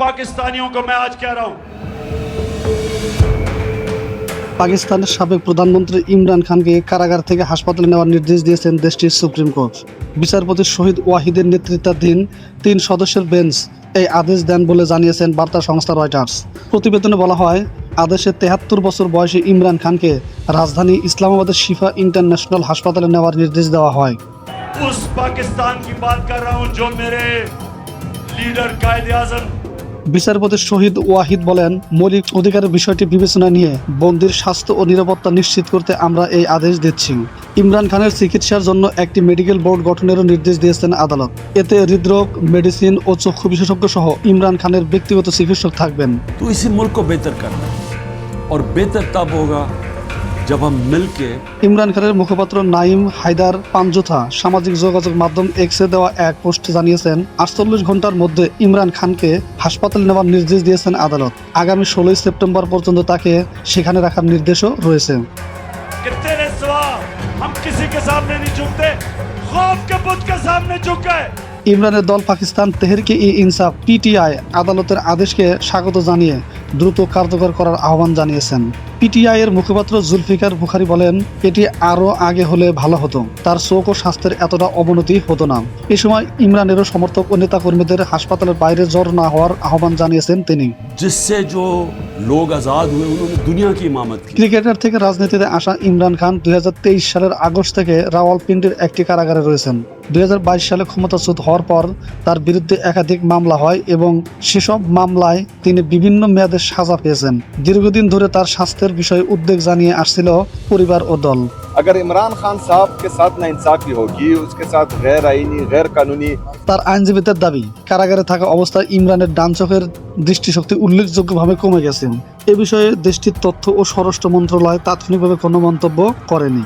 पाकिस्तानियों को मैं आज कह रहा हूं পাকিস্তানের সাবেক প্রধানমন্ত্রী ইমরান খানকে কারাগার থেকে হাসপাতালে নেওয়ার নির্দেশ দিয়েছেন দেশটির সুপ্রিম কোর্ট। বিচারপতি শহীদ ওয়াহিদের নেতৃত্বাধীন ৩ সদস্যের বেঞ্চ এই আদেশ দেন বলে জানিয়েছেন বার্তা সংস্থা রয়টার্স। প্রতিবেদনে বলা হয়, আদেশে ৭৩ বছর বয়সী ইমরান খানকে রাজধানী ইসলামাবাদের শিফা ইন্টারন্যাশনাল হাসপাতালে নেওয়ার নির্দেশ দেওয়া হয়। उस पाकिस्तान की बात कर रहा हूं जो मेरे लीडर कायदे आजम বিচারপতি শহীদ ওয়াহিদ বলেন, মৌলিক অধিকারের বিষয়টি বিবেচনা নিয়ে বন্দির স্বাস্থ্য ও নিরাপত্তা নিশ্চিত করতে আমরা এই আদেশ দিচ্ছি। ইমরান খানের চিকিৎসার জন্য একটি মেডিকেল বোর্ড গঠনেরও নির্দেশ দিয়েছেন আদালত। এতে হৃদরোগ, মেডিসিন ও চক্ষু বিশেষজ্ঞ সহ ইমরান খানের ব্যক্তিগত চিকিৎসক থাকবেন। तो इसी मुल्क को बेहतर करना है और बेहतर तब होगा जब हम मिलके। ইমরান খানের মুখপাত্র নাইম হায়দার পাঞ্জোথা সামাজিক যোগাযোগ মাধ্যম এক্সে দেওয়া এক পোস্টে জানিয়েছেন, 48 ঘন্টার মধ্যে ইমরান খানকে হাসপাতালে নেওয়ার নির্দেশ দিয়েছেন আদালত। আগামী 16 সেপ্টেম্বর পর্যন্ত তাকে সেখানে রাখার নির্দেশও রয়েছে। कि तेरे सिवा हम किसी के सामने नहीं झुकते, खौफ के बुत के सामने झुक गए। ইমরানের দল পাকিস্তান তেহরিকে ই ইনসাফ পিটিআই আদালতের আদেশকে স্বাগত জানিয়ে দ্রুত কার্যকর করার আহ্বান জানিয়েছেন। পিটিআই এর মুখপাত্র জুলফিকার বুখারী বলেন, এটি আরও আগে হলে ভালো হতো, তার চোখ ও স্বাস্থ্যের এতটা অবনতি হতো না। এ সময় ইমরানেরও সমর্থক ও নেতাকর্মীদের হাসপাতালের বাইরে জড়ো না হওয়ার আহ্বান জানিয়েছেন তিনি। जिससे जो लोग आज़ाद हुए उन्होंने दुनिया की इमामत की। ক্রিকেটার থেকে রাজনীতিতে আসা ইমরান খান 2023 সালের আগস্ট থেকে রাওয়ালপিন্ডির একটি কারাগারে রয়েছেন। 2022 সালে ক্ষমতাচ্যুত হওয়ার পর তার বিরুদ্ধে একাধিক মামলা হয় এবং সেসব মামলায় তিনি বিভিন্ন মেয়াদে সাজা পেয়েছেন। দীর্ঘদিন ধরে তার স্বাস্থ্যের বিষয়ে উদ্বেগ জানিয়ে আসছিল পরিবার ও দল। अगर इमरान खान साहब के साथ नाइंसाफी होगी, उसके साथ गैर आईनी गैर कानूनी। তার আইনজীবীদের দাবি, কারাগারে থাকা অবস্থায় ইমরানের ডান চোখের দৃষ্টিশক্তি উল্লেখযোগ্যভাবে কমে গেছে। এ বিষয়ে দেশটির তথ্য ও স্বরাষ্ট্র মন্ত্রণালয় তাৎক্ষণিকভাবে কোনো মন্তব্য করেনি।